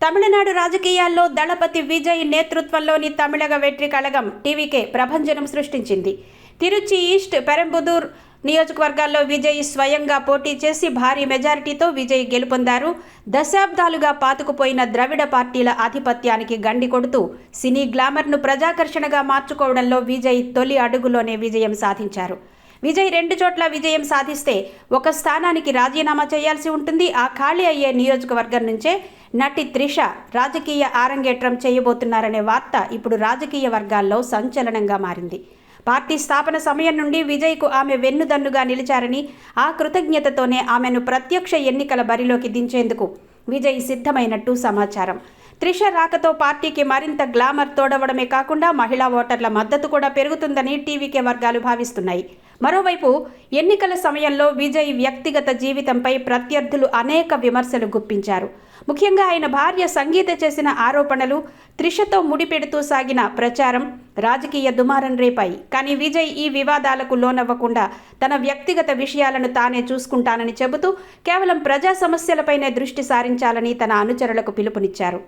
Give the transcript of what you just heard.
తమిళనాడు రాజకీయాల్లో దళపతి విజయ్ నేతృత్వంలోని తమిళగ వెట్రి కళగం టీవీకే ప్రభంజనం సృష్టించింది. తిరుచి ఈస్ట్, పెరంబుదూర్ నియోజకవర్గాల్లో విజయ్ స్వయంగా పోటీ చేసి భారీ మెజారిటీతో విజయ్ గెలుపొందారు. దశాబ్దాలుగా పాతుకుపోయిన ద్రవిడ పార్టీల ఆధిపత్యానికి గండి కొడుతూ సినీ గ్లామర్ను ప్రజాకర్షణగా మార్చుకోవడంలో విజయ్ తొలి అడుగులోనే విజయం సాధించారు. విజయ్ 2 చోట్ల విజయం సాధిస్తే ఒక స్థానానికి రాజీనామా చేయాల్సి ఉంటుంది. ఆ ఖాళీ అయ్యే నియోజకవర్గం నుంచే నటి త్రిష రాజకీయ ఆరంగేట్రం చేయబోతున్నారనే వార్త ఇప్పుడు రాజకీయ వర్గాల్లో సంచలనంగా మారింది. పార్టీ స్థాపన సమయం నుండి విజయ్కు ఆమె వెన్నుదన్నుగా నిలిచారని, ఆ కృతజ్ఞతతోనే ఆమెను ప్రత్యక్ష ఎన్నికల బరిలోకి దించేందుకు విజయ్ సిద్ధమైనట్టు సమాచారం. త్రిష రాకతో పార్టీకి మరింత గ్లామర్ తోడవడమే కాకుండా మహిళా ఓటర్ల మద్దతు కూడా పెరుగుతుందని టీవీకే వర్గాలు భావిస్తున్నాయి. మరోవైపు ఎన్నికల సమయంలో విజయ్ వ్యక్తిగత జీవితంపై ప్రత్యర్థులు అనేక విమర్శలు గుప్పించారు. ముఖ్యంగా ఆయన భార్య సంగీత చేసిన ఆరోపణలు, త్రిషతో ముడిపెడుతూ సాగిన ప్రచారం రాజకీయ దుమారం రేపాయి. కానీ విజయ్ ఈ వివాదాలకు లోనవ్వకుండా తన వ్యక్తిగత విషయాలను తానే చూసుకుంటానని చెబుతూ కేవలం ప్రజా సమస్యలపైనే దృష్టి సారించాలని తన అనుచరులకు పిలుపునిచ్చారు.